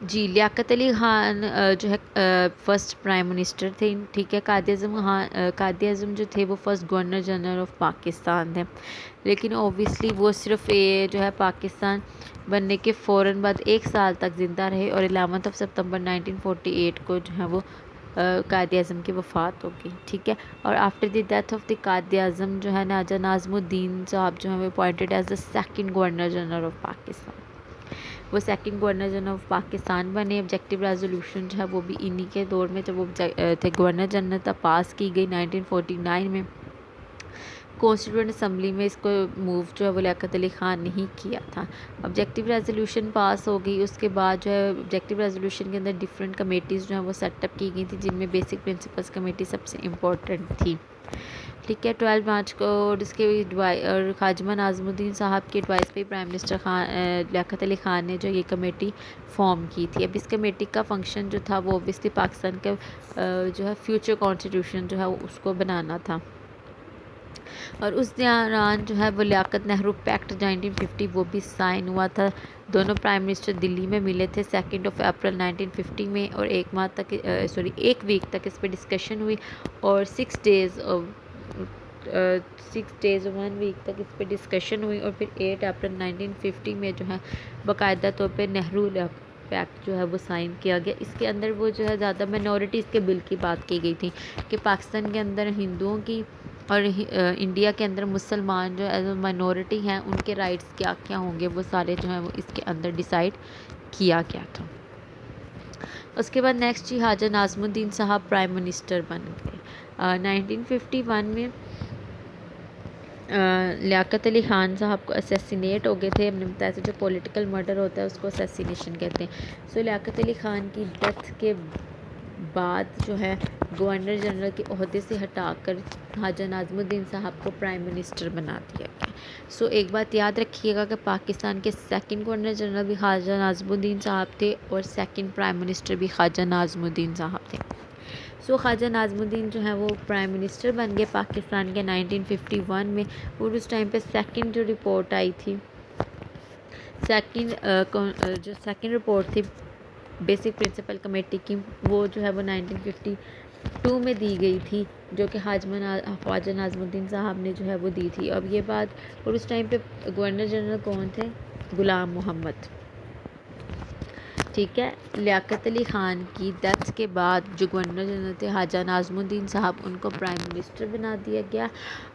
جی، لیاقت علی خان جو ہے first prime minister تھے، ٹھیک ہے۔ قائد اعظم جو تھے وہ first governor general of Pakistan تھے، لیکن اوبیسلی وہ صرف یہ جو ہے پاکستان بننے کے فوراً بعد 1 سال تک زندہ رہے، اور 11 ستمبر 1948 کو جو ہے وہ قائد اعظم کی وفات ہو گئی، ٹھیک ہے۔ اور after the death of the Quaid Azam جو ہے خواجہ ناظم الدین صاحب جو ہیں وہ appointed as the second governor general of Pakistan, وہ second governor general of Pakistan بنے۔ آبجیکٹیو ریزولوشن جو ہے وہ بھی انہی کے دور میں جب وہ تھے گورنر جنرل تب پاس کی گئی 1949 میں۔ کانسٹیٹیوئنٹ اسمبلی میں اس کو موو جو ہے وہ لیاقت علی خان نے ہی کیا تھا۔ آبجیکٹیو ریزولوشن پاس ہو گئی، اس کے بعد جو ہے آبجیکٹیو ریزولوشن کے اندر ڈفرینٹ کمیٹیز جو ہیں وہ سیٹ اپ کی گئی تھی، جن میں بیسک پرنسپلس کمیٹی سب سے امپورٹنٹ تھی، ٹھیک ہے۔ 12 مارچ کو، اور اس کے اور خواجہ ناظم الدین صاحب کی ایڈوائس پہ پرائم منسٹر لیاقت علی خان نے جو یہ کمیٹی فارم کی تھی۔ اب اس کمیٹی کا فنکشن جو تھا وہ اوبیسلی پاکستان کے جو ہے فیوچر کانسٹیٹیوشن جو ہے اس کو بنانا تھا، اور اس دوران جو ہے وہ لیاقت نہرو پیکٹ 1950 وہ بھی سائن ہوا تھا۔ دونوں پرائم منسٹر دلی میں ملے تھے 2 اپریل 1950 میں، اور ایک ویک تک اس پہ ڈسکشن ہوئی، اور 1 ویک تک اس پہ ڈسکشن ہوئی، اور پھر 8 اپریل 1950 میں جو ہے باقاعدہ طور پہ نہرو پیکٹ جو ہے وہ سائن کیا گیا۔ اس کے اندر وہ جو ہے زیادہ مائنورٹیز کے بل کی بات کی گئی تھی کہ پاکستان کے اندر ہندوؤں کی اور انڈیا کے اندر مسلمان جو ایز اے مائنورٹی ہیں ان کے رائٹس کیا کیا ہوں گے، وہ سارے جو ہیں وہ اس کے اندر ڈیسائیڈ کیا گیا تھا۔ اس کے بعد نیکسٹ جی خواجہ ناظم الدین صاحب پرائم منسٹر بن گئے۔ 1951 میں لیاقت علی خان صاحب کو اسیسینیٹ ہو گئے تھے، ہم نے بتایا تھا جو پولیٹیکل مرڈر ہوتا ہے اس کو اسیسینیشن کہتے ہیں۔ سو لیاقت علی خان کی ڈیتھ کے بعد جو ہے گورنر جنرل کے عہدے سے ہٹا کر خواجہ ناظم الدین صاحب کو پرائم منسٹر بنا دیا گیا۔ سو ایک بات یاد رکھیے گا کہ پاکستان کے سیکنڈ گورنر جنرل بھی خواجہ ناظم الدین صاحب تھے، اور سیکنڈ پرائم منسٹر بھی خواجہ ناظم الدین صاحب تھے۔ سو خواجہ ناظم الدین جو ہے وہ پرائم منسٹر بن گئے پاکستان کے 1951 میں، اور اس ٹائم پہ سیکنڈ جو رپورٹ آئی تھی، سیکنڈ رپورٹ تھی بیسک پرنسپل کمیٹی کی، وہ جو ہے وہ 1952 میں دی گئی تھی، جو کہ خواجہ ناظم الدین صاحب نے جو ہے وہ دی تھی۔ اب یہ بات، اور اس ٹائم پہ گورنر جنرل کون تھے؟ غلام محمد، ٹھیک ہے۔ لیاقت علی خان کی ڈیتھ کے بعد جو گورنر جنرل تھے خواجہ ناظم الدین صاحب، ان کو پرائم منسٹر بنا دیا گیا،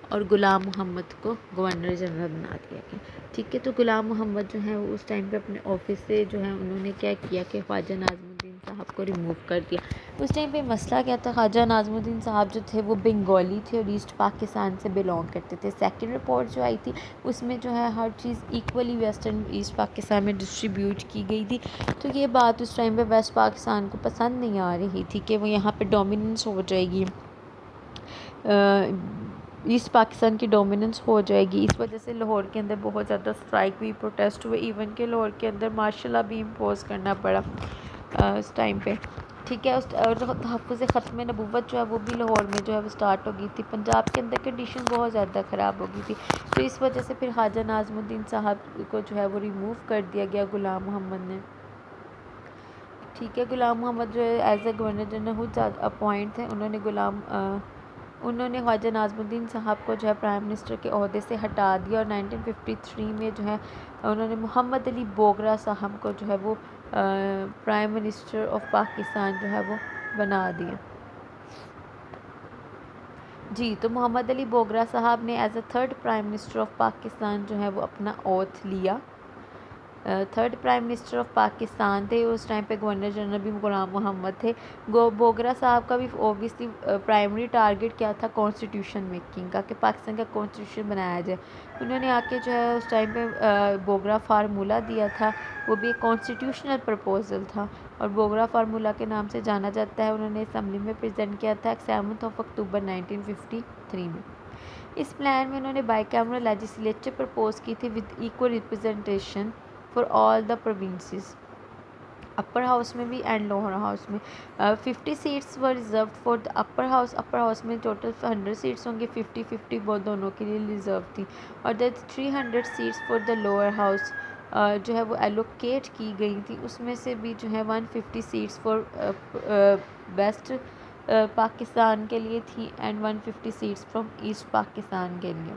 اور غلام محمد کو گورنر جنرل بنا دیا گیا، ٹھیک ہے۔ تو غلام محمد جو ہیں وہ اس ٹائم پہ اپنے آفس سے جو ہے انہوں نے کیا کیا کہ خواجہ ناظم الدین صاحب کو ریموو کر دیا۔ اس ٹائم پہ مسئلہ کیا تھا، خواجہ ناظم الدین صاحب جو تھے وہ بنگالی تھے اور ایسٹ پاکستان سے بلانگ کرتے تھے۔ سیکنڈ رپورٹ جو آئی تھی اس میں جو ہے ہر چیز ایکولی ویسٹرن ایسٹ پاکستان میں ڈسٹریبیوٹ کی گئی تھی، تو یہ بات اس ٹائم پہ ویسٹ پاکستان کو پسند نہیں آ رہی تھی کہ وہ یہاں پہ ڈومیننس ہو جائے گی، ایسٹ پاکستان کی ڈومیننس ہو جائے گی۔ اس وجہ سے لاہور کے اندر بہت زیادہ اسٹرائک بھی، پروٹیسٹ ہوئے، ایون کہ لاہور کے اندر مارشل لا بھی امپوز کرنا پڑا اس ٹائم پہ، ٹھیک ہے۔ اور تحفظ ختم نبوت جو ہے وہ بھی لاہور میں جو ہے وہ اسٹارٹ ہو گئی تھی۔ پنجاب کے اندر کنڈیشن بہت زیادہ خراب ہو گئی تھی، تو اس وجہ سے پھر خواجہ ناظم الدین صاحب کو جو ہے وہ ریموو کر دیا گیا غلام محمد نے، ٹھیک ہے۔ غلام محمد جو ہے ایز اے گورنر جنرل خود اپوائنٹ تھے، انہوں نے خواجہ ناظم الدین صاحب کو جو ہے پرائم منسٹر کے عہدے سے ہٹا دیا، اور 1953 میں جو ہے انہوں نے محمد علی بوگرا صاحب کو جو ہے وہ پرائم منسٹر آف پاکستان جو ہے وہ بنا دیا۔ جی، تو محمد علی بوگرا صاحب نے as a third prime minister of Pakistan جو ہے وہ اپنا اوتھ لیا، third prime minister of Pakistan تھے۔ اس ٹائم پہ گورنر جنرل بھی غلام محمد تھے۔ بوگرا صاحب کا بھی اوبیسلی پرائمری ٹارگٹ کیا تھا، کانسٹیٹیوشن میکنگ کا، کہ پاکستان کا کانسٹیٹیوشن بنایا جائے۔ انہوں نے آ کے جو ہے اس ٹائم پہ بوگرا فارمولہ دیا تھا، وہ بھی ایک کانسٹیٹیوشنل پرپوزل تھا، اور بوگرا فارمولہ کے نام سے جانا جاتا ہے۔ انہوں نے اسمبلی میں پریزنٹ کیا تھا 7 اکتوبر 1953 میں۔ اس پلان میں انہوں نے بائی کیمرل لیجسلیچر پرپوز کی تھی with equal representation for all the provinces, upper house میں بھی اینڈ لوور ہاؤس میں۔ 50 seats were reserved for the upper house, upper house میں ٹوٹل 100 سیٹس ہوں گی، 50 وہ دونوں کے لیے ریزرو تھی، اور 300 seats for the lower house, جو ہے وہ ایلوکیٹ کی گئی تھی، اس میں سے بھی جو ہے 150 سیٹس فار ویسٹ پاکستان کے لیے تھی and 150 seats from East Pakistan کے لیے.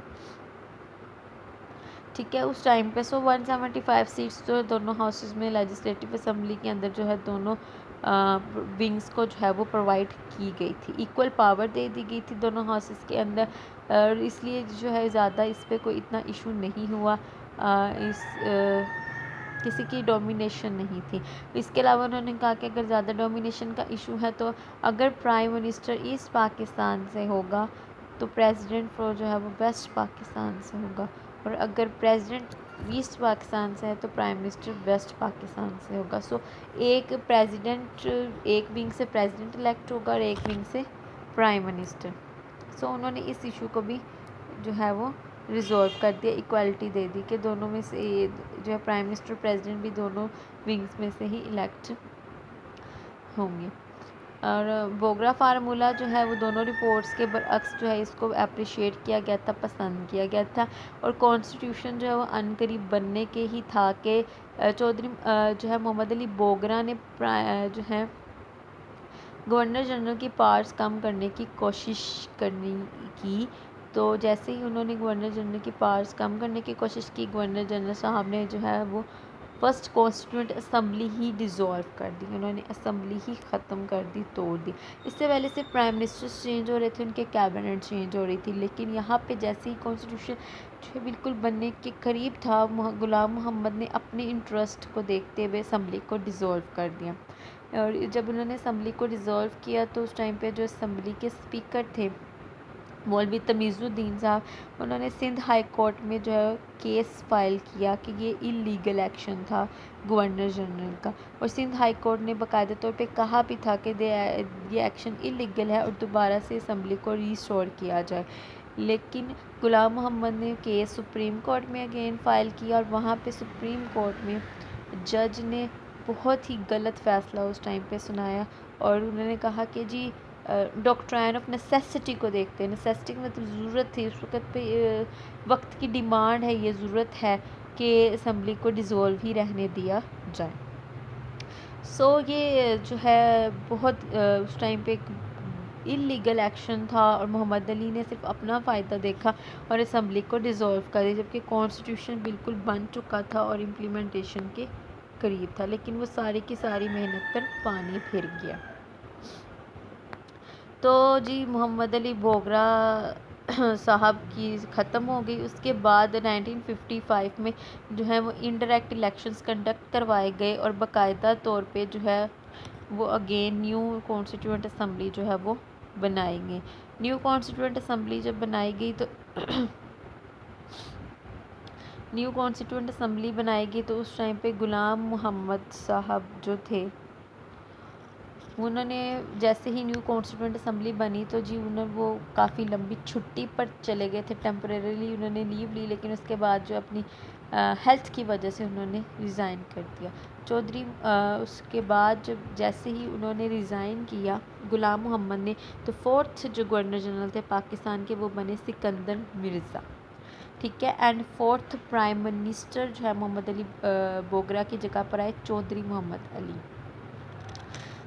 ٹھیک ہے اس ٹائم پہ. 175 سیٹس جو دونوں ہاؤسز میں لیجسلیٹو اسمبلی کے اندر جو ہے دونوں ونگز کو جو ہے وہ پرووائڈ کی گئی تھی. ایکول پاور دے دی گئی تھی دونوں ہاؤسز کے اندر، اور اس لیے جو ہے زیادہ اس پہ کوئی اتنا ایشو نہیں ہوا، کسی کی ڈومینیشن نہیں تھی. اس کے علاوہ انہوں نے کہا کہ اگر زیادہ ڈومینیشن کا ایشو ہے تو اگر پرائم منسٹر ایسٹ پاکستان سے ہوگا تو پریزیڈنٹ جو ہے وہ ویسٹ پاکستان سے ہوگا، اور اگر پریزیڈنٹ ایسٹ پاکستان سے ہے تو پرائم منسٹر ویسٹ پاکستان سے ہوگا. سو ایک پریزیڈنٹ ایک ونگ سے پریزیڈنٹ الیکٹ ہوگا اور ایک ونگ سے پرائم منسٹر. سو انہوں نے اس ایشو کو بھی جو ہے وہ ریزولو کر دیا، ایکوالٹی دے دی کہ دونوں میں سے جو ہے پرائم منسٹر پریزیڈنٹ بھی دونوں ونگز میں سے ہی الیکٹ ہوں گے. اور بوگرا فارمولا جو ہے وہ دونوں رپورٹس کے برعکس جو ہے اس کو اپریشیٹ کیا گیا تھا، پسند کیا گیا تھا، اور کانسٹیٹیوشن جو ہے وہ ان قریب بننے کے ہی تھا کہ چودھری جو ہے محمد علی بوگرا نے جو ہے گورنر جنرل کی پاورز کم کرنے کی کوشش کرنے کی. تو جیسے ہی انہوں نے گورنر جنرل کی پاورز کم کرنے کی کوشش کی، گورنر جنرل صاحب نے جو ہے وہ فرسٹ کانسٹیٹیوئنٹ اسمبلی ہی ڈیزولو کر دی. انہوں نے اسمبلی ہی ختم کر دی، توڑ دی. اس سے پہلے سے پرائم منسٹرز چینج ہو رہے تھے، ان کے کیبنٹ چینج ہو رہی تھی، لیکن یہاں پہ جیسے ہی کانسٹیٹیوشن جو ہے بالکل بننے کے قریب تھا، غلام محمد نے اپنے انٹرسٹ کو دیکھتے ہوئے اسمبلی کو ڈیزولو کر دیا. اور جب انہوں نے اسمبلی کو ڈیزولو کیا تو اس ٹائم پہ جو اسمبلی کے اسپیکر تھے مولوی تمیز الدین صاحب، انہوں نے سندھ ہائی کورٹ میں جو ہے کیس فائل کیا کہ یہ اللیگل ایکشن تھا گورنر جنرل کا، اور سندھ ہائی کورٹ نے باقاعدہ طور پہ کہا بھی تھا کہ یہ ایکشن اللیگل ہے اور دوبارہ سے اسمبلی کو ریسٹور کیا جائے. لیکن غلام محمد نے کیس سپریم کورٹ میں اگین فائل کیا، اور وہاں پہ سپریم کورٹ میں جج نے بہت ہی غلط فیصلہ اس ٹائم پہ سنایا، اور انہوں نے کہا کہ جی ڈاکٹرائن آف نیسیسٹی کو دیکھتے ہیں. نیسیسٹی کا مطلب ضرورت تھی اس وقت پہ، وقت کی ڈیمانڈ ہے، یہ ضرورت ہے کہ اسمبلی کو ڈیزولو ہی رہنے دیا جائے. سو یہ جو ہے بہت اس ٹائم پہ ایک اللیگل ایکشن تھا، اور محمد علی نے صرف اپنا فائدہ دیکھا اور اسمبلی کو ڈیزولو کر دیا، جبکہ کانسٹیٹیوشن بالکل بن چکا تھا اور امپلیمنٹیشن کے قریب تھا، لیکن وہ ساری کی ساری محنت پر پانی پھر گیا. تو جی محمد علی بوگرا صاحب کی ختم ہو گئی. اس کے بعد 1955 میں جو ہے وہ انڈائریکٹ الیکشنز کنڈکٹ کروائے گئے، اور باقاعدہ طور پہ جو ہے وہ اگین نیو کانسٹیٹیوئنٹ اسمبلی جو ہے وہ بنائی گئی. نیو کانسٹیٹیوئنٹ اسمبلی جب بنائی گئی تو نیو کانسٹیٹیوئنٹ اسمبلی بنائی گئی تو اس ٹائم پہ غلام محمد صاحب جو تھے انہوں نے جیسے ہی نیو کانسٹیٹیوئنٹ اسمبلی بنی تو جی وہ کافی لمبی چھٹی پر چلے گئے تھے، ٹیمپریریلی انہوں نے لیو لی، لیکن اس کے بعد جو اپنی ہیلتھ کی وجہ سے انہوں نے ریزائن کر دیا. اس کے بعد جب جیسے ہی انہوں نے ریزائن کیا غلام محمد نے، تو فورتھ جو گورنر جنرل تھے پاکستان کے وہ بنے سکندر مرزا. ٹھیک ہے، اینڈ فورتھ پرائم منسٹر جو ہے محمد علی بوگرا کی جگہ پر آئے چودھری محمد علی.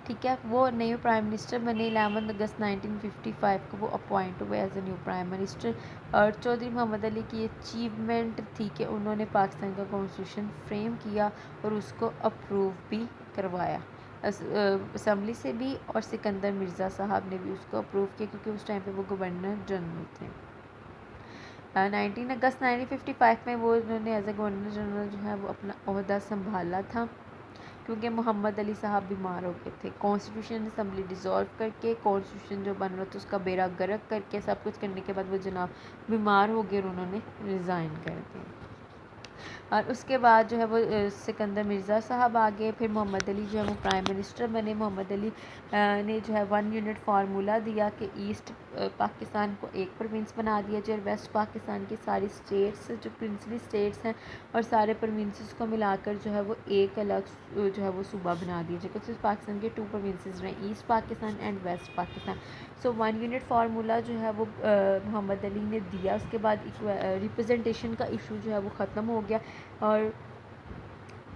ٹھیک ہے، وہ نئے پرائم منسٹر بنے. 11 اگست 1955 کو وہ اپوائنٹ ہوئے as a new prime minister. اور چودھری محمد علی کی اچیومنٹ تھی کہ انہوں نے پاکستان کا کانسٹیٹیوشن فریم کیا اور اس کو اپروو بھی کروایا اسمبلی سے بھی، اور سکندر مرزا صاحب نے بھی اس کو اپروو کیا کیونکہ اس ٹائم پہ وہ گورنر جنرل تھے. 19 اگست 1955 میں وہ انہوں نے ایز اے گورنر جنرل جو ہے وہ اپنا عہدہ سنبھالا تھا، کیونکہ محمد علی صاحب بیمار ہو گئے تھے. کانسٹیٹیوشن اسمبلی ڈیزولو کر کے کانسٹیٹیوشن جو بن رہا تھا اس کا بیڑا غرق کر کے سب کچھ کرنے کے بعد وہ جناب بیمار ہو گئے اور انہوں نے ریزائن کر دیا. اور اس کے بعد جو ہے وہ سکندر مرزا صاحب آگے، پھر محمد علی جو ہے وہ پرائم منسٹر بنے. محمد علی نے جو ہے 1 یونٹ فارمولا دیا کہ ایسٹ پاکستان کو ایک پروونس بنا دیا جائے، اور ویسٹ پاکستان کی ساری اسٹیٹس جو پرنسلی اسٹیٹس ہیں اور سارے پروونسز کو ملا کر جو ہے وہ ایک الگ جو ہے وہ صوبہ بنا دیا جائے. کیونکہ پاکستان کے 2 پروونسز رہیں، East Pakistan and West Pakistan. So 1 unit formula جو ہے وہ محمد علی نے دیا. اس کے بعد ریپرزنٹیشن کا ایشو جو ہے وہ ختم ہو گیا، اور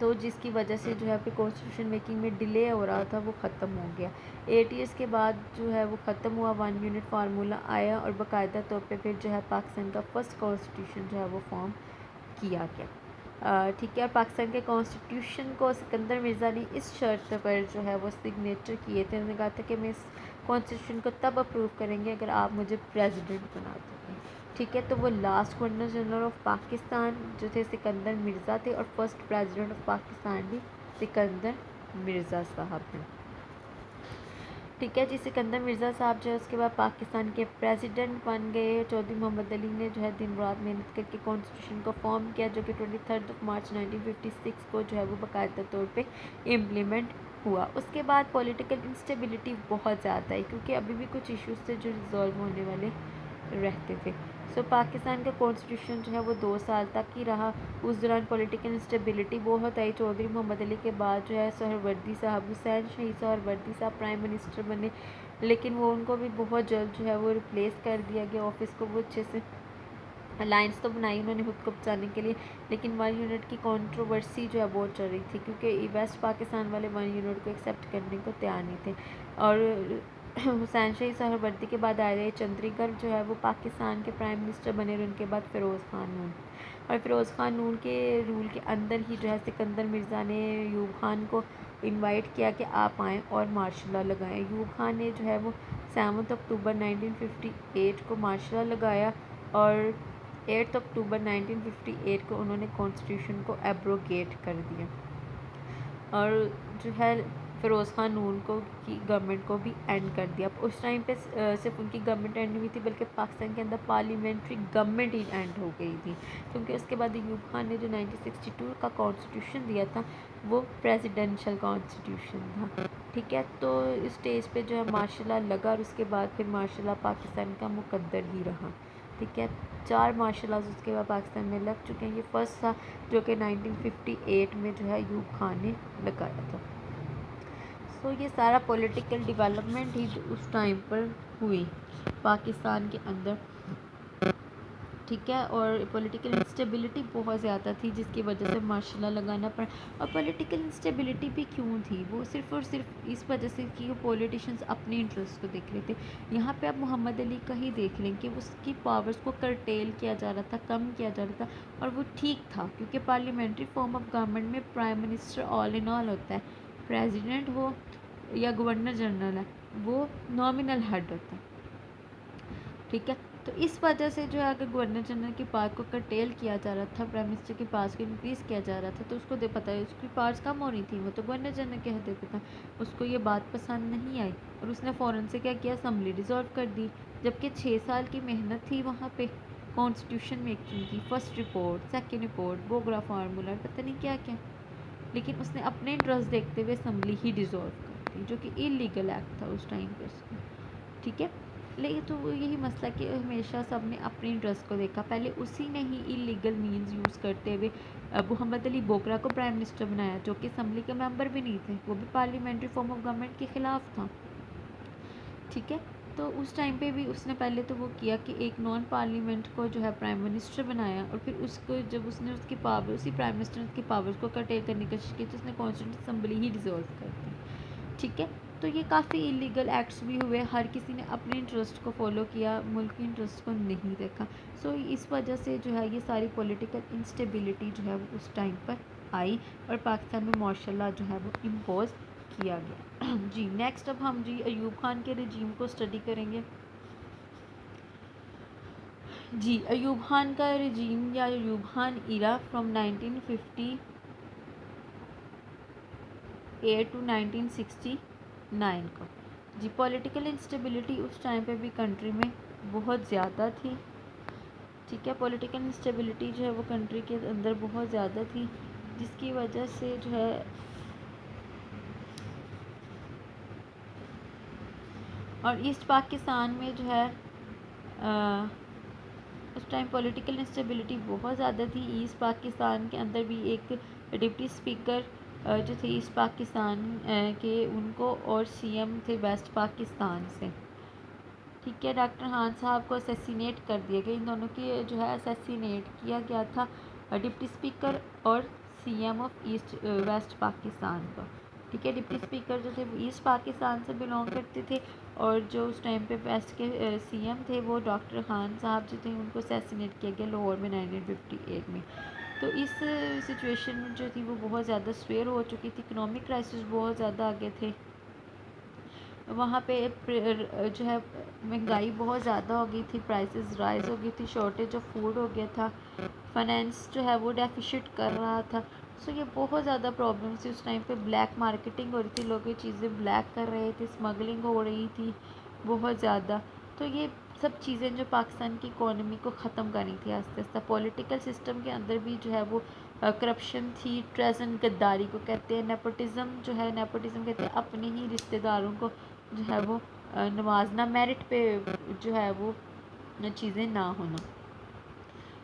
تو جس کی وجہ سے جو ہے پھر کانسٹیٹیوشن میکنگ میں ڈیلے ہو رہا تھا وہ ختم ہو گیا. 8 ایئرس کے بعد جو ہے وہ ختم ہوا. 1 یونٹ فارمولہ آیا اور باقاعدہ طور پہ پھر جو ہے پاکستان کا فرسٹ کانسٹیٹیوشن جو ہے وہ فارم کیا گیا. ٹھیک ہے. اور پاکستان کے کانسٹیٹیوشن کو سکندر مرزا نے اس شرط پر جو ہے وہ سگنیچر کیے تھے. انہوں نے کہا تھا کہ میں اس کانسٹیٹیوشن کو تب اپروو کریں گے اگر آپ مجھے پریزیڈنٹ بنا دیں. ٹھیک ہے. تو وہ last governor general of Pakistan جو تھے سکندر مرزا تھے اور فرسٹ پریزیڈنٹ آف پاکستان بھی سکندر مرزا صاحب ہیں. ٹھیک ہے جی. سکندر مرزا صاحب جو ہے اس کے بعد پاکستان کے پریزیڈنٹ بن گئے. چودھری محمد علی نے جو ہے دن رات محنت کر کے کانسٹیٹیوشن کو فارم کیا جو کہ 23 مارچ 1956 کو جو ہے وہ باقاعدہ طور پہ امپلیمنٹ ہوا. اس کے بعد پولیٹیکل انسٹیبلٹی بہت زیادہ ہے کیونکہ ابھی بھی کچھ ایشوز تھے جو ریزالو ہونے والے رہتے تھے. پاکستان کا کانسٹیٹیوشن جو ہے وہ 2 سال تک ہی رہا. اس دوران پولیٹیکل انسٹیبلٹی بہت آئی. چودھری محمد علی کے بعد جو ہے سہروردی صاحب حسین شہید سہروردی صاحب پرائم منسٹر بنے لیکن وہ ان کو بھی بہت جلد جو ہے وہ ریپلیس کر دیا گیا. آفس کو وہ اچھے سے الائنس تو بنائی انہوں نے خود کو بچانے کے لیے لیکن 1 یونٹ کی کنٹروورسی جو ہے بہت چل رہی تھی کیونکہ ویسٹ پاکستان والے 1 یونٹ کو ایکسیپٹ کرنے کو تیار نہیں تھے. اور حسین شہید سہروردی کے بعد آئے چندری گڑھ جو ہے وہ پاکستان کے پرائم منسٹر بنے اور ان کے بعد فیروز خان نون. اور فیروز خان نون کے رول کے اندر ہی جو ہے سکندر مرزا نے ایوب خان کو انوائٹ کیا کہ آپ آئیں اور مارشل لا لگائیں. ایوب خان نے جو ہے وہ 7 اکتوبر 1958 کو مارشل لا لگایا اور 8 اکتوبر 1958 کو انہوں نے کانسٹیٹیوشن کو ایبروگیٹ کر دیا اور جو ہے فیروز خان نون کو کی گورنمنٹ کو بھی اینڈ کر دیا. اس ٹائم پہ صرف ان کی گورنمنٹ اینڈ نہیں ہوئی تھی بلکہ پاکستان کے اندر پارلیمنٹری گورنمنٹ ہی اینڈ ہو گئی تھی کیونکہ اس کے بعد ایوب خان نے جو 1962 کا کانسٹیٹیوشن دیا تھا وہ پریزیڈنشل کانسٹیٹیوشن تھا. ٹھیک ہے. تو اس اسٹیج پہ جو ہے مارشل لا لگا اور اس کے بعد پھر مارشل لا پاکستان کا مقدر ہی رہا. ٹھیک ہے. 4 مارشل لاز اس کے بعد پاکستان میں لگ چکے ہیں. یہ فرسٹ تھا جو کہ 1958 میں جو ہے ایوب خان نے لگایا تھا. یہ سارا پولیٹیکل ڈیولپمنٹ ہی اس ٹائم پر ہوئی پاکستان کے اندر. ٹھیک ہے. اور پولیٹیکل انسٹیبلٹی بہت زیادہ تھی جس کی وجہ سے مارشل لا لگانا پڑا. اور پولیٹیکل انسٹیبلٹی بھی کیوں تھی وہ صرف اور صرف اس وجہ سے کہ پولیٹیشنز اپنے انٹرسٹ کو دیکھ رہے تھے. یہاں پہ اب محمد علی کا ہی دیکھ لیں کہ اس کی پاورز کو کرٹیل کیا جا رہا تھا کم کیا جا رہا تھا اور وہ ٹھیک تھا کیونکہ پارلیمنٹری فارم آف گورنمنٹ میں پرائم منسٹر آل ان آل ہوتا ہے. پریزیڈنٹ ہو یا گورنر جنرل ہے وہ نامنل ہیڈ ہوتا ہے. ٹھیک ہے. تو اس وجہ سے جو ہے اگر گورنر جنرل کی پاور کو کرٹیل کیا جا رہا تھا پرائم منسٹر کی پاور کو انکریز کیا جا رہا تھا تو اس کو پتہ ہے اس کی پاورز کم ہو رہی تھی. وہ تو گورنر جنرل کے عہدے پہ تھا. اس کو یہ بات پسند نہیں آئی اور اس نے فوراً سے کیا کیا اسمبلی ڈیزالو کر دی جبکہ 6 سال کی محنت تھی وہاں پہ کانسٹیٹیوشن میکنگ کی. First report second report Bogra formula پتہ نہیں کیا کیا لیکن اس نے اپنے انٹرسٹ دیکھتے ہوئے اسمبلی ہی ڈیزالو کر دی جو کہ انلیگل ایکٹ تھا اس ٹائم پہ اس کا. ٹھیک ہے. لیکن تو یہی مسئلہ کہ ہمیشہ سب نے اپنے انٹرسٹ کو دیکھا. پہلے اسی نے ہی انلیگل مینز یوز کرتے ہوئے محمد علی بوگرا کو پرائم منسٹر بنایا جو کہ اسمبلی کے ممبر بھی نہیں تھے. وہ بھی پارلیمنٹری فارم آف گورنمنٹ کے خلاف تھا. ٹھیک ہے. تو اس ٹائم پہ بھی اس نے پہلے تو وہ کیا کہ ایک نان پارلیمنٹ کو جو ہے پرائم منسٹر بنایا اور پھر اس کو جب اس نے اس کی پاور اسی پرائم منسٹر کی پاورز کو کرٹیل کرنے کی کوشش کی تو اس نے کانسٹیٹیوشن اسمبلی ہی ڈیزالو کر دی. ٹھیک ہے. تو یہ کافی انلیگل ایکٹس بھی ہوئے. ہر کسی نے اپنے انٹرسٹ کو فالو کیا ملک کے انٹرسٹ کو نہیں دیکھا. اس وجہ سے جو ہے یہ ساری پولیٹیکل انسٹیبلٹی جو ہے وہ اس ٹائم پر آئی اور پاکستان میں مارشل لا جو ہے وہ امپوز کیا گیا. جی نیکسٹ اب ہم جی ایوب خان کے رجیم کو اسٹڈی کریں گے. جی ایوب خان کا رجیم یا ایوب خان ایرا فرام 1958 ٹو 1969 کا. جی پولیٹیکل انسٹیبلٹی اس ٹائم پہ بھی کنٹری میں بہت زیادہ تھی. ٹھیک ہے. پولیٹیکل انسٹیبلٹی جو ہے وہ کنٹری کے اندر بہت زیادہ تھی جس کی وجہ سے جو ہے اور ایسٹ پاکستان میں جو ہے اس ٹائم پولیٹیکل انسٹیبلٹی بہت زیادہ تھی. ایسٹ پاکستان کے اندر بھی ایک ڈپٹی اسپیکر جو تھے ایسٹ پاکستان کے ان کو اور سی ایم تھے ویسٹ پاکستان سے. ٹھیک ہے. ڈاکٹر خان صاحب کو اسیسینیٹ کر دیا گیا. ان دونوں کی جو ہے اسیسینیٹ کیا گیا تھا ڈپٹی اسپیکر اور C M of East West Pakistan کا. ٹھیک ہے. ڈپٹی اسپیکر جو تھے وہ ایسٹ پاکستان سے بلانگ کرتے تھے اور جو اس ٹائم پہ ویسٹ کے سی ایم تھے وہ ڈاکٹر خان صاحب جو تھے ان کو اسیسینیٹ کیا گیا لاہور میں 1958 میں. تو اس سچویشن میں جو تھی وہ بہت زیادہ سویئر ہو چکی تھی. اکنامک کرائسس بہت زیادہ آگے تھے. وہاں پہ جو ہے مہنگائی بہت زیادہ ہو گئی تھی. پرائسز رائز ہو گئی تھی. شارٹیج آف فوڈ ہو گیا تھا. فائنینس جو ہے وہ ڈیفیشٹ کر رہا تھا. سو یہ بہت زیادہ پرابلمس تھی اس ٹائم پہ. بلیک مارکیٹنگ ہو رہی تھی. لوگ یہ چیزیں بلیک کر رہے تھے. اسمگلنگ ہو رہی تھی بہت زیادہ. تو یہ سب چیزیں جو پاکستان کی اکانومی کو ختم کرنی تھی آہستہ آہستہ. پولیٹیکل سسٹم کے اندر بھی جو ہے وہ کرپشن تھی. ٹریزن غداری کو کہتے ہیں. نیپوٹزم جو ہے نیپوٹزم کہتے ہیں اپنے ہی رشتہ داروں کو جو ہے وہ نوازنا. میرٹ پہ جو ہے وہ چیزیں نہ ہونا.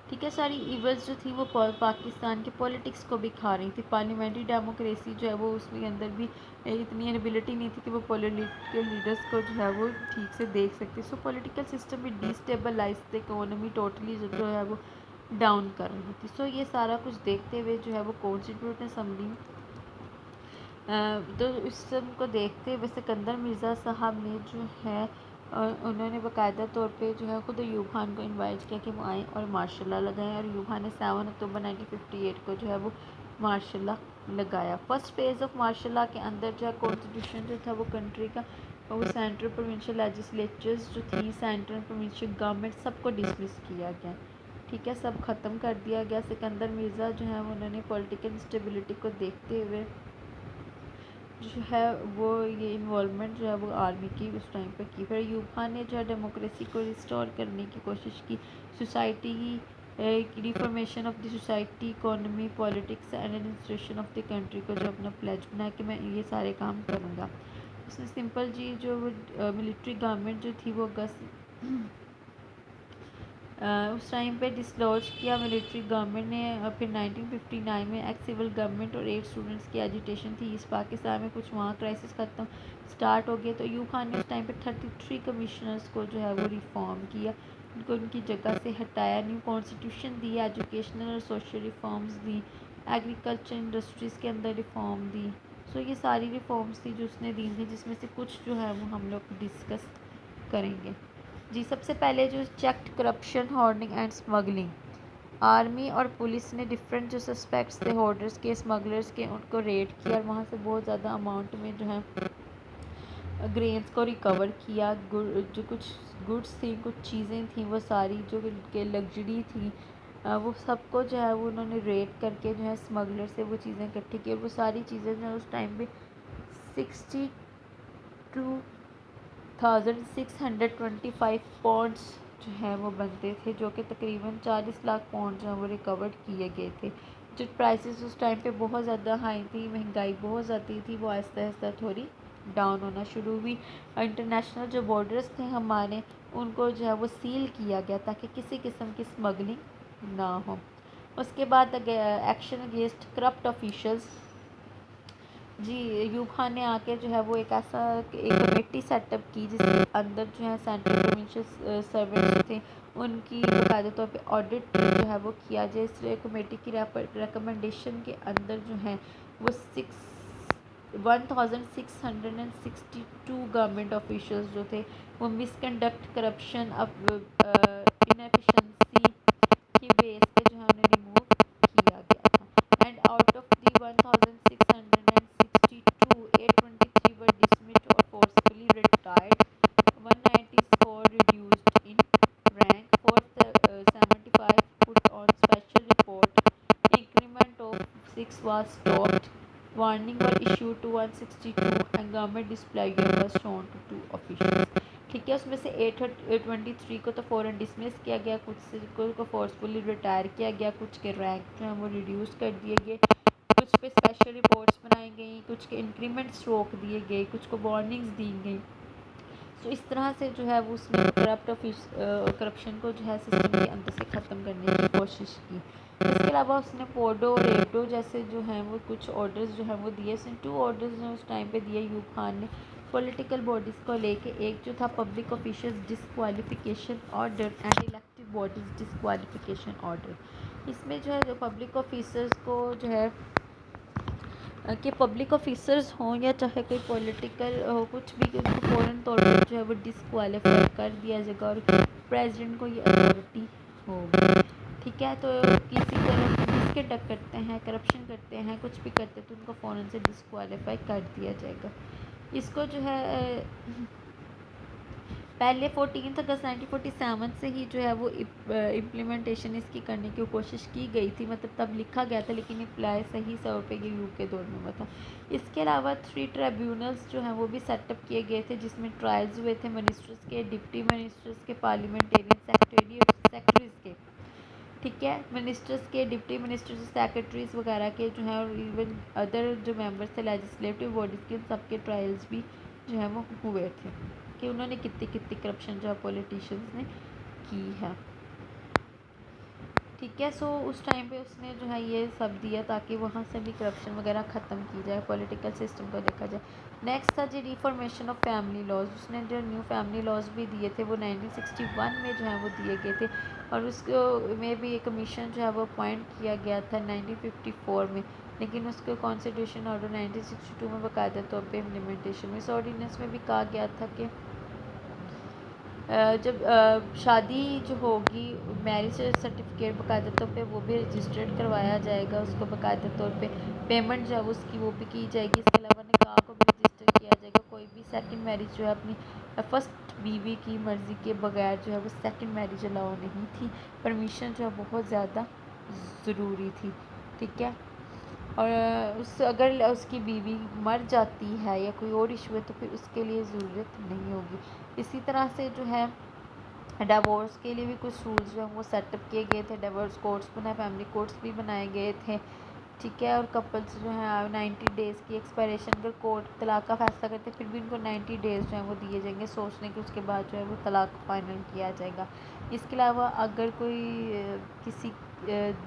ٹھیک ہے. ساری ایونٹس جو تھیں وہ پاکستان کے پولیٹکس کو بھی کھا رہی تھی. پارلیمنٹری ڈیموکریسی جو ہے وہ اس کے اندر بھی اتنی ایبلٹی نہیں تھی کہ وہ پولیٹیکل لیڈرس کو جو ہے وہ ٹھیک سے دیکھ سکتے. سو پولیٹیکل سسٹم بھی ڈیسٹیبلائز تھے. اکانومی ٹوٹلی جو ہے وہ ڈاؤن کر رہی تھی. سو یہ سارا کچھ دیکھتے ہوئے جو ہے وہ کانسٹیٹیوشنل اسمبلی تو اس سب کو دیکھتے ہوئے سکندر مرزا صاحب نے جو ہے انہوں نے باقاعدہ طور پہ جو ہے خود ایوب خان کو انوائٹ کیا کہ وہ آئیں اور ماشاء اللہ لگائیں. اور ایوب خان نے 7 اکتوبر 1958 کو جو ہے وہ ماشاء اللہ لگایا. فرسٹ فیز آف ماشاء اللہ کے اندر جو ہے کانسٹیٹیوشن جو تھا وہ کنٹری کا وہ سینٹرل پروونشل لیجسلیچرز جو تھیں سینٹرل پروونشل گورنمنٹ سب کو ڈسمس کیا گیا. ٹھیک ہے. سب ختم کر دیا گیا. سکندر مرزا جو ہے انہوں نے پولیٹیکل انسٹیبلٹی کو دیکھتے ہوئے جو ہے وہ یہ انوالومنٹ جو ہے وہ آرمی کی اس ٹائم پہ کی. پھر ایوب خان نے جو ہے ڈیموکریسی کو ریسٹور کرنے کی کوشش کی. سوسائٹی کی reformation of the society, economy, politics and administration of the country کو جو اپنا پلیج بنایا کہ میں یہ سارے کام کروں گا. اس نے سمپل جی جو ملٹری گورنمنٹ جو تھی وہ اس ٹائم پہ ڈسلوج کیا ملٹری گورنمنٹ نے. پھر 1959 میں ایکس سول گورنمنٹ اور 8 اسٹوڈنٹس کی ایجیٹیشن تھی ایسٹ پاکستان میں. کچھ وہاں کرائسس ختم سٹارٹ ہو گیا. تو ایوب خان نے اس ٹائم پہ 33 کمشنرس کو جو ہے وہ ریفارم کیا. ان کو ان کی جگہ سے ہٹایا. نیو کانسٹیٹیوشن دی. ایجوکیشنل اور سوشل ریفارمز دی. ایگریکلچر انڈسٹریز کے اندر ریفارم دی. سو یہ ساری ریفارمز تھی جو اس نے دی تھی جس میں سے کچھ جو ہے وہ ہم لوگ ڈسکس کریں گے. جی سب سے پہلے جو checked corruption, hoarding and smuggling. Army اور پولیس نے ڈفرینٹ جو سسپیکٹس تھے ہارڈرس کے, اسمگلرس کے, ان کو ریڈ کیا اور وہاں سے بہت زیادہ اماؤنٹ میں جو ہے گرینس کو ریکور کیا. جو کچھ گڈس تھیں, کچھ چیزیں تھیں, وہ ساری جو کہ لگژری تھیں وہ سب کو جو ہے وہ انہوں نے ریڈ کر کے جو ہے اسمگلر سے وہ چیزیں اکٹھی کی. اور وہ ساری چیزیں جو ہے اس ٹائم پہ 62,625 پاؤنڈس جو ہے وہ بنتے تھے جو کہ تقریباً 40 لاکھ پاؤنڈ جو ہے وہ ریکورڈ کیے گئے تھے. جو پرائسز اس ٹائم پہ بہت زیادہ ہائی تھی, مہنگائی بہت زیادہ تھی, وہ آہستہ آہستہ تھوڑی ڈاؤن ہونا شروع ہوئی. انٹرنیشنل جو بارڈرز تھے ہمارے ان کو جو ہے وہ سیل کیا گیا تاکہ کسی قسم کی اسمگلنگ نہ ہو. اس کے بعد ایکشن اگینسٹ کرپٹ آفیشلز. جی ایوب خان نے آ کے جو ہے وہ ایک کمیٹی سیٹ اپ کی جس کے اندر جو ہے سینٹرل پروونشل سرونٹس تھے ان کی باقاعدہ طور پہ آڈٹ جو ہے وہ کیا جائے. اس کمیٹی کی ریکمنڈیشن کے اندر جو ہے وہ 1662 گورنمنٹ آفیشلز جو تھے وہ مس کنڈکٹ, کرپشن, انیفیشنسی کے بیس پہ جو ہے انہیں ریموو کیا گیا تھا. And out of the 1662 823 were dismissed or forcefully retired. 194 reduced in rank. 475 put on special report. Increment of 6 was stopped. Warning were issued to 162 and government displeasure was shown to 2 officials. ٹھیک ہے. اس میں سے 823 کو تو فوراً dismiss کیا گیا, کچھ کو فورسفلی ریٹائر کیا گیا, کچھ کے رینک جو ہیں وہ ریڈیوس کر دیے گئے, کچھ پہ اسپیشل رپورٹس بنائی گئیں, کچھ کے انکریمنٹس روک دیے گئے, کچھ کو وارننگز دی گئیں. سو اس طرح سے جو ہے وہ اس نے کرپشن کو جو ہے سسٹم کے اندر سے ختم کرنے کی کوشش کی. اس کے علاوہ اس نے پوڈو اور ایڈو جیسے جو ہیں وہ کچھ آرڈرز جو ہیں وہ دیے. 2 آرڈرز نے اس ٹائم پہ دیے ایوب خان نے پولیٹیکل باڈیز کو لے کے. ایک جو تھا public officials disqualification order and elective bodies disqualification order. اس میں جو ہے جو پبلک آفیسرز کو جو ہے کہ پبلک آفیسرز ہوں یا چاہے کوئی پولیٹیکل ہو کچھ بھی، ان کو فوراً طور پر جو ہے وہ ڈسکوالیفائی کر دیا جائے گا، اور پریزیڈنٹ کو یہ اتھارٹی ہوگی. ٹھیک ہے. تو کسی طرح مسکنڈکٹ کرتے ہیں، کرپشن کرتے ہیں، کچھ بھی کرتے ہیں تو ان کو فوراً سے ڈسکوالیفائی کر دیا جائے گا. اس کو جو ہے پہلے 14 اگست 1947 سے ہی جو ہے وہ امپلیمنٹیشن اس کی کرنے کی کوشش کی گئی تھی، مطلب تب لکھا گیا تھا لیکن اپلائی صحیح طور پہ یہ یو کے دور میں ہوا تھا. اس کے علاوہ 3 ٹریبیونلز جو ہیں وہ بھی سیٹ اپ کیے گئے تھے جس میں ٹرائلز ہوئے تھے منسٹرز کے، ڈپٹی منسٹرز کے، پارلیمنٹیرین سیکٹریز کے. ٹھیک ہے. منسٹرز کے، ڈپٹی منسٹرز، سیکرٹریز وغیرہ کے جو ہیں، اور ایون ادر جو ممبرس تھے لیجسلیٹو باڈیز کے، سب کے ٹرائلز بھی جو ہیں وہ ہوئے تھے کہ انہوں نے کتنی کرپشن جو ہے پولیٹیشینز نے کی ہے. ٹھیک ہے. سو اس ٹائم پہ اس نے جو ہے یہ سب دیا تاکہ وہاں سے بھی کرپشن وغیرہ ختم کی جائے، پولیٹیکل سسٹم کو دیکھا جائے. نیکسٹ تھا جی ریفارمیشن آف فیملی لاز. اس نے جو نیو فیملی لاز بھی دیے تھے وہ 1961 میں جو ہیں وہ دیے گئے تھے، اور اس کو میں بھی ایک کمیشن جو ہے وہ اپوائنٹ کیا گیا تھا 1954 میں، لیکن اس کو کانسٹیٹیوشن آرڈر 1962 میں باقاعدہ طور پہ امپلیمنٹیشن میں. اس آرڈیننس میں بھی کہا گیا تھا کہ جب شادی جو ہوگی، میرج سرٹیفکیٹ باقاعدہ طور پہ وہ بھی رجسٹرڈ کروایا جائے گا، اس کو باقاعدہ طور پہ پیمنٹ جو ہے اس کی وہ بھی کی جائے گی. اس کے علاوہ نکاح کو بھی رجسٹر کیا جائے گا. کوئی بھی سیکنڈ میرج جو ہے اپنی فرسٹ بیوی کی مرضی کے بغیر جو ہے وہ سیکنڈ میرج الاؤ نہیں تھی. پرمیشن جو ہے بہت زیادہ ضروری تھی. ٹھیک ہے. اور اگر اس کی بیوی مر جاتی ہے یا کوئی اور ایشو ہے تو پھر اس کے لیے ضرورت نہیں ہوگی. اسی طرح سے جو ہے ڈیورس کے لیے بھی کچھ رولز جو ہیں وہ سیٹ اپ کیے گئے تھے. ڈیورس کورٹس بنائے، فیملی کورٹس بھی بنائے گئے تھے. ٹھیک ہے. اور کپلس جو ہیں 90 ڈیز کی ایکسپائریشن، اگر کورٹ طلاق کا فیصلہ کرتے پھر بھی ان کو 90 ڈیز جو ہیں وہ دیے جائیں گے سوچنے کے، اس کے بعد جو ہے وہ طلاق فائنل کیا جائے گا. اس کے علاوہ اگر کوئی کسی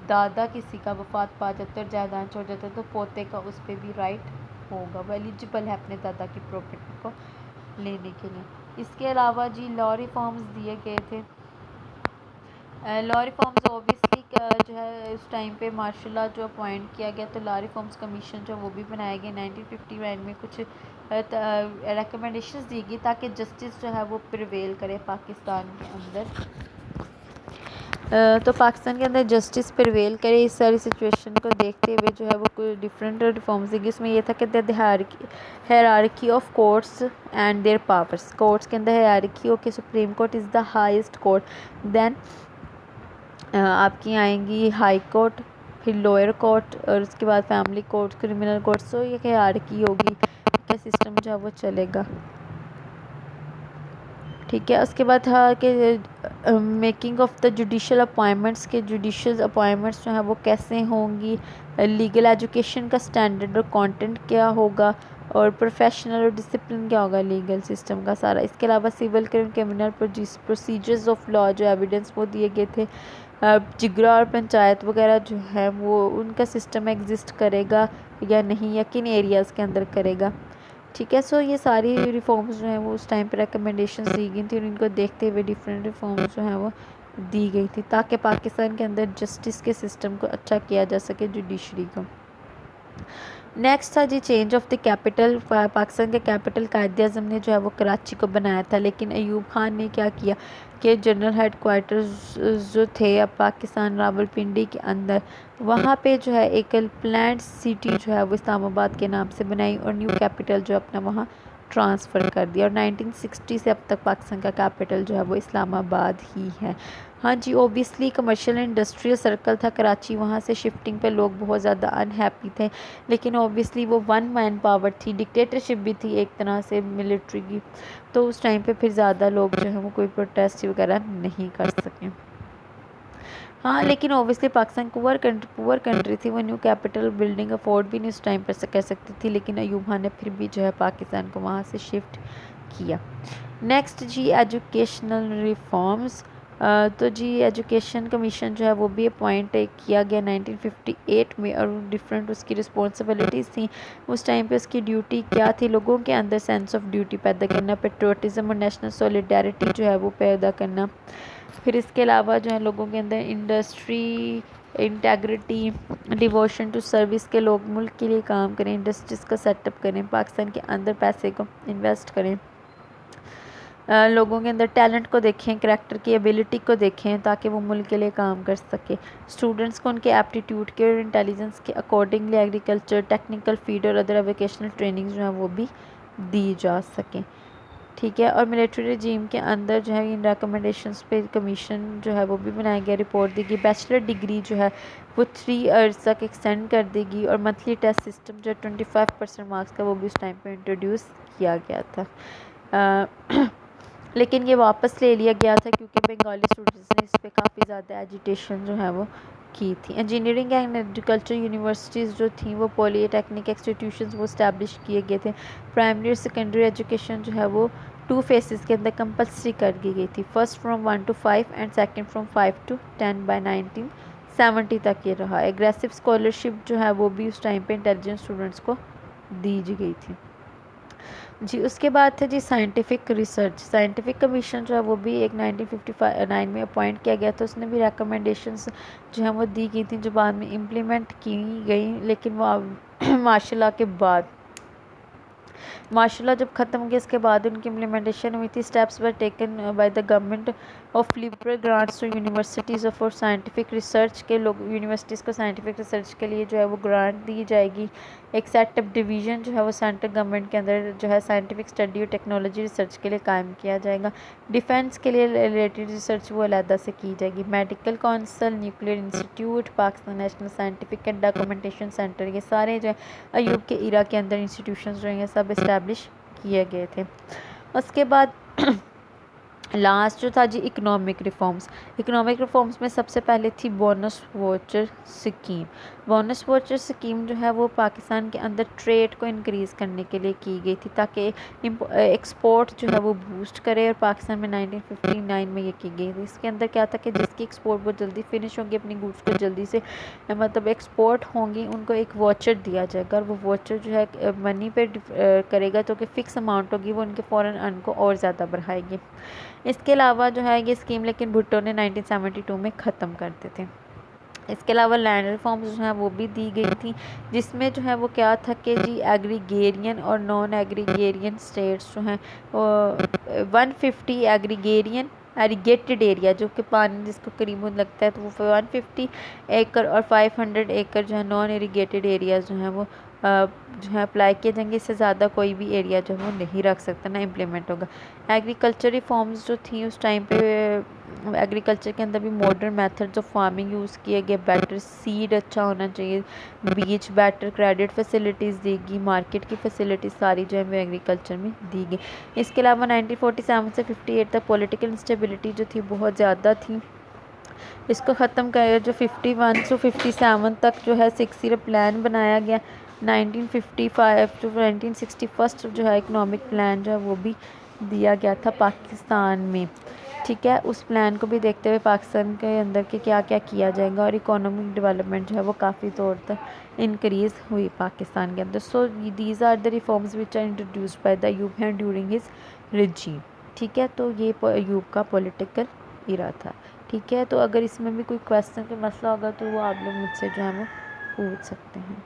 دادا کسی کا وفات پا جاتا ہے اور جائیداد چھوڑ جاتا ہے تو پوتے کا اس پہ بھی رائٹ ہوگا، وہ ایلیجبل ہے اپنے دادا کی پراپرٹی کو لینے کے لیے. اس کے علاوہ جی لا ریفارمز دیے گئے تھے. لا ریفارمز اوبیسلی جو ہے اس ٹائم پہ مارشل لا جو اپوائنٹ کیا گیا تو لا ریفارمز کمیشن جو وہ بھی بنائے گئے. 1959 میں کچھ ریکمنڈیشنز دی گئی تاکہ جسٹس جو ہے وہ پریویل کرے پاکستان کے اندر. تو پاکستان کے اندر جسٹس پریویل کرے. اس ساری سچویشن کو دیکھتے ہوئے جو ہے وہ کوئی ڈفرینٹ ریفارمز دی گئی. اس میں یہ تھا کہ hierarchy of courts and their powers. Courts کے اندر ہیرارکی ہو کہ supreme court is the highest court, then آپ کی آئیں گی ہائی کورٹ، پھر لوئر کورٹ، اور اس کے بعد family court, criminal court. So یہ ہیرارکی ہوگی کہ سسٹم جو ہے وہ چلے گا. ٹھیک ہے. اس کے بعد تھا کہ making of the judicial appointments, کے جوڈیشل اپوائنٹمنٹس جو ہیں وہ کیسے ہوں گی، لیگل ایجوکیشن کا اسٹینڈرڈ اور کانٹینٹ کیا ہوگا، اور پروفیشنل اور ڈسپلن کیا ہوگا لیگل سسٹم کا سارا. اس کے علاوہ civil criminal procedures of law جو ایویڈنس وہ دیے گئے تھے. جگرا اور پنچایت وغیرہ جو ہے وہ ان کا سسٹم ایگزسٹ کرے گا یا نہیں، یا کن ایریاز کے اندر کرے گا. ٹھیک ہے. سو یہ ساری ریفارمز جو ہیں وہ اس ٹائم پہ ریکمنڈیشنز دی گئی تھیں، اور ان کو دیکھتے ہوئے ڈفرینٹ ریفارمز جو ہیں وہ دی گئی تھی تاکہ پاکستان کے اندر جسٹس کے سسٹم کو اچھا کیا جا سکے، جوڈیشری کو. نیکسٹ تھا جی change of the capital. Pakistan کے کیپٹل قائد اعظم نے جو ہے وہ کراچی کو بنایا تھا، لیکن ایوب خان نے کیا کیا کہ جنرل ہیڈ کوارٹرز جو تھے اب پاکستان راول پنڈی کے اندر، وہاں پہ جو ہے ایک پلانٹ سٹی جو ہے وہ اسلام آباد کے نام سے بنائی، اور نیو کیپٹل جو اپنا وہاں ٹرانسفر کر دیا. اور 1960 سے اب تک پاکستان کا کیپٹل جو ہے وہ اسلام آباد ہی ہے. ہاں جی اوبیسلی کمرشل انڈسٹریل سرکل تھا کراچی، وہاں سے شفٹنگ پہ لوگ بہت زیادہ انہیپی تھے، لیکن اوبیسلی وہ ون مین پاور تھی، ڈکٹیٹرشپ بھی تھی ایک طرح سے ملٹری کی، تو اس ٹائم پہ پھر زیادہ لوگ جو ہیں وہ کوئی پروٹیسٹ وغیرہ نہیں کر سکیں. ہاں لیکن اوبیسلی پاکستان پور کنٹری تھی، وہ نیو کیپٹل بلڈنگ افورڈ بھی نہیں اس ٹائم پر کر سکتی تھی، لیکن ایوب خان نے پھر بھی جو ہے پاکستان کو وہاں سے شفٹ کیا. نیکسٹ جی ایجوکیشنل ریفارمز. تو جی ایجوکیشن کمیشن جو ہے وہ بھی اپوائنٹ کیا گیا 1958 میں، اور ڈفرینٹ اس کی رسپانسبلٹیز تھیں. اس ٹائم پہ اس کی ڈیوٹی کیا تھی؟ لوگوں کے اندر سینس آف ڈیوٹی پیدا کرنا، پیٹریوٹزم اور نیشنل سولیڈیرٹی جو ہے وہ پیدا کرنا. پھر اس کے علاوہ جو ہے لوگوں کے اندر industry integrity, devotion to service کے لوگ ملک کے لیے کام کریں، انڈسٹریز کا سیٹ اپ کریں، پاکستان کے اندر پیسے کو انویسٹ کریں، لوگوں کے اندر ٹیلنٹ کو دیکھیں، کریکٹر کی ایبیلٹی کو دیکھیں تاکہ وہ ملک کے لیے کام کر سکے، اسٹوڈنٹس کو ان کے ایپٹیٹیوڈ کے اور انٹیلیجنس کے اکارڈنگلی ایگریکلچر، ٹیکنیکل فیلڈ اور ادر ایووکیشنل ٹریننگ جو ہیں وہ بھی دی جا سکیں، ٹھیک ہے۔ اور ملٹری رجیم کے اندر جو ہے ان ریکمنڈیشنز پہ کمیشن جو ہے وہ بھی بنایا گیا، رپورٹ دی گئی، بیچلر ڈگری جو ہے وہ 3 ایئرس تک ایکسٹینڈ کر دی گئی، اور منتھلی ٹیسٹ سسٹم جو 25% مارکس کا وہ بھی اس ٹائم پہ انٹروڈیوس کیا گیا تھا، لیکن یہ واپس لے لیا گیا تھا کیونکہ بنگالی اسٹوڈنٹس نے اس پہ کافی زیادہ ایجیٹیشن جو ہے وہ کی تھی۔ انجینئرنگ اینڈ ایگریکلچر یونیورسٹیز جو تھیں وہ پولی ٹیکنک انسٹیٹیوشنز وہ اسٹیبلش کیے گئے تھے، پرائمری اور سیکنڈری ایجوکیشن جو ہے وہ 2 فیسز کے اندر کمپلسری کر دی گئی تھی، first from 1 to 5 and second from 5 to 10 by 1970 تک یہ رہا۔ ایگریسو اسکالرشپ جو ہے وہ بھی اس ٹائم پہ انٹیلیجنٹ اسٹوڈنٹس کو دی گئی تھی۔ جی اس کے بعد تھا جی سائنٹیفک ریسرچ، سائنٹیفک کمیشن جو ہے وہ بھی ایک 1959 میں اپوائنٹ کیا گیا تھا، اس نے بھی ریکمنڈیشنز جو ہیں وہ دی گئی تھیں جو بعد میں امپلیمنٹ کی گئی، لیکن وہ ماشاء اللہ کے بعد جب ختم ہوگی اس کے بعد ان کی امپلیمنٹیشن ہوئی تھی۔ Steps were taken by the government of liberal grants to universities for scientific research کے لوگ یونیورسٹیز کو سائنٹیفک ریسرچ کے لیے جو ہے وہ گرانٹ دی جائے گی۔ ایک سیٹ اپ ڈویژن جو ہے وہ سینٹرل گورنمنٹ کے اندر جو ہے سائنٹیفک اسٹڈی اور ٹیکنالوجی ریسرچ کے لیے قائم کیا جائے گا۔ ڈیفینس کے لیے ریلیٹڈ ریسرچ وہ علیحدہ سے کی جائے گی۔ Medical council, nuclear institute, Pakistan national scientific and documentation centre, یہ سارے جو ہے ایوب کے ایرا کے اندر انسٹیٹیوشنز جو ہیں سب اسٹیبلش کیے گئے تھے۔ اس کے بعد لاسٹ جو تھا جی اکنامک ریفارمز میں سب سے پہلے تھی bonus voucher scheme. Bonus voucher scheme جو ہے وہ پاکستان کے اندر ٹریڈ کو انکریز کرنے کے لیے کی گئی تھی تاکہ ایکسپورٹ جو ہے وہ بوسٹ کرے، اور پاکستان میں 1959 میں یہ کی گئی تھی۔ اس کے اندر کیا تھا کہ جس کی ایکسپورٹ بہت جلدی فنش ہوگی، اپنی گوڈس کو جلدی سے مطلب ایکسپورٹ ہوں گی، ان کو ایک واچر دیا جائے گا، اور وہ واچر جو ہے منی پہ کرے گا تو کہ فکس اماؤنٹ ہوگی، وہ ان کے فورن ارن کو اور زیادہ بڑھائے گی۔ اس کے علاوہ جو ہے یہ اسکیم لیکن بھٹو نے 1972 میں ختم کرتے تھے۔ اس کے علاوہ لینڈ ریفارمز جو ہیں وہ بھی دی گئی تھیں، جس میں جو ہے وہ کیا تھا کہ جی ایگریگیرین اور نان ایگریگیرین اسٹیٹس جو ہیں 150 ایریگیٹڈ ایریا جو کہ پانی جس کو قریب لگتا ہے تو وہ 150 ایکر اور 500 ایکر جو ہے نان ایریگیٹڈ ایریاز جو ہیں وہ جو ہے اپلائی کیے جائیں گے، اس سے زیادہ کوئی بھی ایریا جو ہے وہ نہیں رکھ سکتا، نہ امپلیمنٹ ہوگا۔ ایگریکلچر ریفارمز جو تھیں اس ٹائم پہ ایگریکلچر کے اندر بھی modern methods of farming use کیے گئے، بیٹر سیڈ اچھا ہونا چاہیے، بیچ بیٹر کریڈٹ فیسلٹیز دی گئی، مارکیٹ کی فیسلٹیز ساری جو ہے وہ ایگریکلچر میں دی گئی۔ اس کے علاوہ 1947 سے 58 تک پولیٹیکل انسٹیبلٹی جو تھی بہت زیادہ تھی، اس کو ختم کر جو 51 سے 57 تک جو ہے 6 ایئر پلان بنایا گیا۔ 1955 to 1961 جو ہے اکنامک پلان جو ہے وہ بھی دیا گیا تھا پاکستان میں، ٹھیک ہے۔ اس پلان کو بھی دیکھتے ہوئے پاکستان کے اندر کہ کیا کیا کیا جائے گا، اور اکانومک ڈیولپمنٹ جو ہے وہ کافی طور تک انکریز ہوئی پاکستان کے اندر۔ So these are the reforms which are introduced by the Ayub hand during his regime, ٹھیک ہے۔ تو یہ ایوب کا پولیٹیکل ایرا تھا، ٹھیک ہے۔ تو اگر اس میں بھی کوئی کویسچن کا مسئلہ ہوگا تو وہ آپ لوگ مجھ سے جو ہے وہ پوچھ سکتے ہیں۔